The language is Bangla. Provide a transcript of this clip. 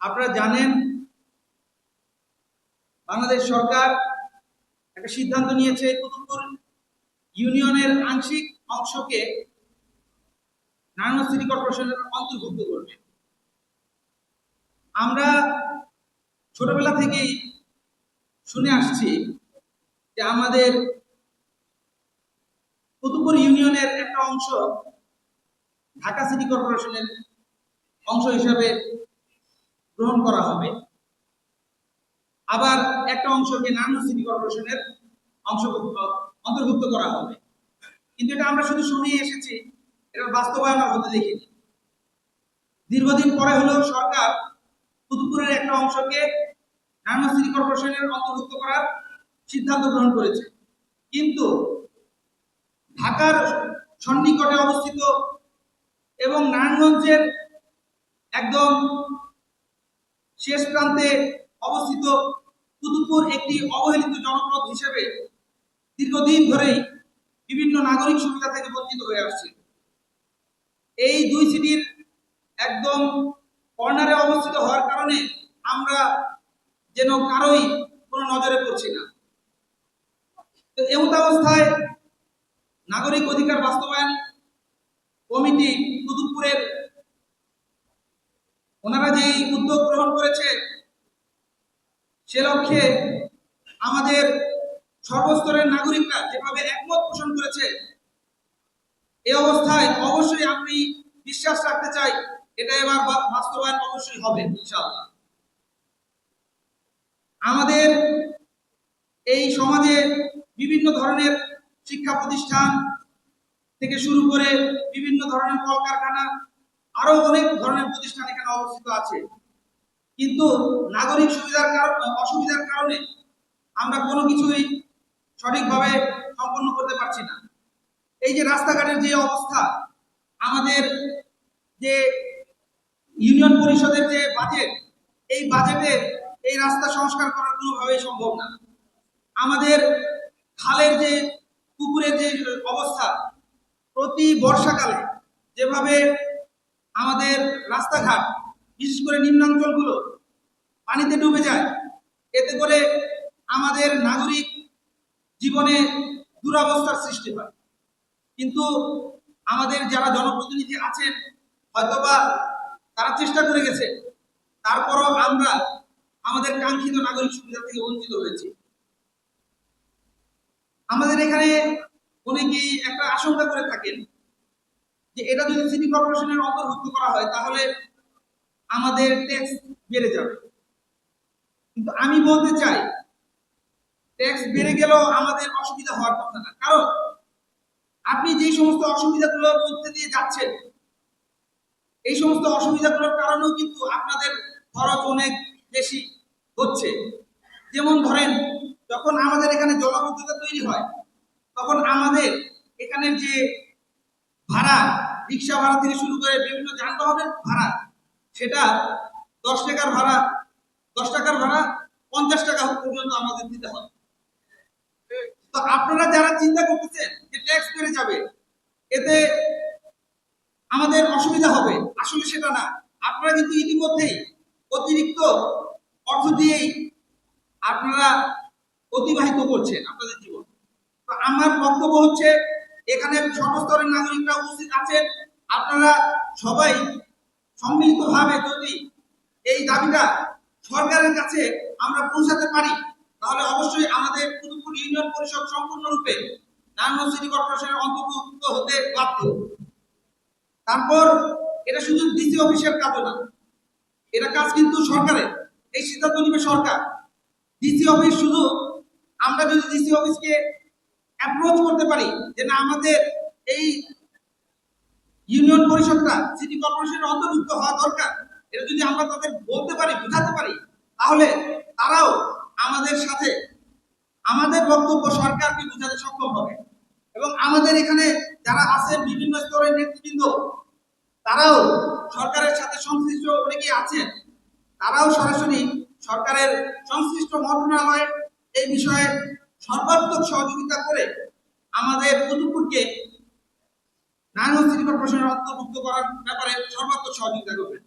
আপনারা জানেন বাংলাদেশ সরকার একটা সিদ্ধান্ত নিয়েছে কুতুবপুর ইউনিয়নের আংশিক অংশকে নারায়ণগঞ্জ সিটি কর্পোরেশনের অন্তর্ভুক্ত করবে। আমরা ছোটবেলা থেকেই শুনে আসছি যে আমাদের কুতুবপুর ইউনিয়নের একটা অংশ ঢাকা সিটি কর্পোরেশনের অংশ হিসাবে গ্রহণ করা হবে, আবার একটা অংশকে নারায়ণগঞ্জ সিটি কর্পোরেশনের অন্তর্ভুক্ত করা হবে। কিন্তু এটা আমরা শুধু শুনিয়ে এসেছি, এটার বাস্তবায়ন আর হতে দেখিনি। দীর্ঘদিন পরে হলেও সরকার কুতুবপুরের একটা অংশকে নারায়ণগঞ্জ সিটি কর্পোরেশনের অন্তর্ভুক্ত করার সিদ্ধান্ত গ্রহণ করেছে। কিন্তু ঢাকার সন্নিকটে অবস্থিত এবং নারায়ণগঞ্জের একদম শেষ প্রান্তে অবস্থিত কুতুবপুর একটি অবহেলিত জনপদ হিসেবে দীর্ঘদিন ধরেই বিভিন্ন নাগরিক সুবিধা থেকে বঞ্চিত হয়ে আসছে। এই দুই সিটির একদম কর্নারে অবস্থিত হওয়ার কারণে আমরা যেন কারোই কোনো নজরে পড়ছি না। তো এমতাবস্থায় নাগরিক অধিকার বাস্তবায়ন কমিটি কুতুবপুরের ওনারা যে উদ্যোগ গ্রহণ করেছে, সে লক্ষ্যে আমাদের সর্বস্তরের নাগরিকরা যেভাবে একমত পোষণ করেছে, এই অবস্থায় অবশ্যই আমি বিশ্বাস রাখতে চাই এটা এবার বাস্তবায়ন অবশ্যই হবে ইনশাআল্লাহ। আমাদের এই সমাজে বিভিন্ন ধরনের শিক্ষা প্রতিষ্ঠান থেকে শুরু করে বিভিন্ন ধরনের কলকারখানা, আরো অনেক ধরনের প্রতিষ্ঠান এখানে অবস্থিত আছে, কিন্তু নাগরিক অসুবিধার কারণে আমরা কোনো কিছুই সঠিকভাবে সম্পন্ন করতে পারছি না। এই যে রাস্তাঘাটের যে অবস্থা, আমাদের যে ইউনিয়ন পরিষদের যে বাজেট, এই বাজেটে এই রাস্তা সংস্কার করা কোনোভাবেই সম্ভব না। আমাদের খালের যে পুকুরের যে অবস্থা, প্রতি বর্ষাকালে যেভাবে আমাদের রাস্তাঘাট বিশেষ করে নিম্নাঞ্চলগুলো পানিতে ডুবে যায়, এতে করে আমাদের নাগরিক জীবনে দুরবস্থার সৃষ্টি হয়। কিন্তু আমাদের যারা জনপ্রতিনিধি আছেন হয়তোবা তারা চেষ্টা করে গেছে, তারপরও আমরা আমাদের কাঙ্ক্ষিত নাগরিক সুবিধা থেকে বঞ্চিত হয়েছি। আমাদের এখানে অনেকেই একটা আশঙ্কা করে থাকেন যে এটা যদি সিটি কর্পোরেশনের অন্তর্ভুক্ত করা হয় তাহলে আমাদের ট্যাক্স বেড়ে যাবে। কিন্তু আমি বলতে চাই, ট্যাক্স বেড়ে গেলেও আমাদের অসুবিধা হওয়ার কথা না, কারণ আপনি যে সমস্ত অসুবিধাগুলোর মধ্যে দিয়ে যাচ্ছেন, এই সমস্ত অসুবিধাগুলোর কারণেও কিন্তু আপনাদের খরচ অনেক বেশি হচ্ছে। যেমন ধরেন, যখন আমাদের এখানে জলাবদ্ধতা তৈরি হয়, তখন আমাদের এখানে যে ভাড়া, রিক্সা ভাড়া থেকে শুরু করে বিভিন্ন যানবাহনের ভাড়া, সেটা 10 টাকার ভাড়া 50 টাকা পর্যন্ত আমাদের দিতে হয়। তো আপনারা যারা চিন্তা করতেছেন যে ট্যাক্স বেড়ে যাবে, এতে আমাদের অসুবিধা হবে, আসলে সেটা না। আপনারা কিন্তু ইতিমধ্যেই অতিরিক্ত অর্থ দিয়েই আপনারা অতিবাহিত করছেন আপনাদের জীবন। তো আমার বক্তব্য হচ্ছে, এখানে সর্বস্তরের নাগরিকরা উপস্থিত আছেন, আপনারা সবাই সম্মিলিতভাবে যদি এই দাবিটা সরকারের কাছে আমরা পৌঁছাতে পারি, তাহলে অবশ্যই আমাদের কুতুবপুর ইউনিয়ন পরিষদ সম্পূর্ণরূপে নারায়ণগঞ্জ সিটি কর্পোরেশনের অন্তর্ভুক্ত হতে বাধ্য। তারপর এটা শুধু ডিসি অফিসের কাজ না, এটা কাজ কিন্তু সরকারের, এই সিদ্ধান্ত নিবে সরকার। ডিসি অফিস শুধু আমরা যদি ডিসি অফিসকে অ্যাপ্রোচ করতে পারি যে না, আমাদের এই ইউনিয়ন পরিষদটা সিটি কর্পোরেশনের অন্তর্ভুক্ত হওয়া দরকার, এটা যদি আমরা তাদের বলতে পারি, বোঝাতে পারি, তাহলে তারাও আমাদের সাথে আমাদের বক্তব্য সরকারকে বোঝাতে সক্ষম হবে। এবং আমাদের এখানে যারা আছেন বিভিন্ন স্তরের নেতৃবৃন্দ, তারাও সরকারের সাথে সংশ্লিষ্ট অনেকেই আছেন, তারাও সরাসরি সরকারের সংশ্লিষ্ট মন্ত্রণালয়ে এই বিষয়ে সর্বাত্মক সহযোগিতা করে আমাদের কুতুবপুরকে নারায়ণগঞ্জ সিটি কর্পোরেশনের অন্তর্ভুক্ত করার ব্যাপারে সর্বাত্মক সহযোগিতা করবেন।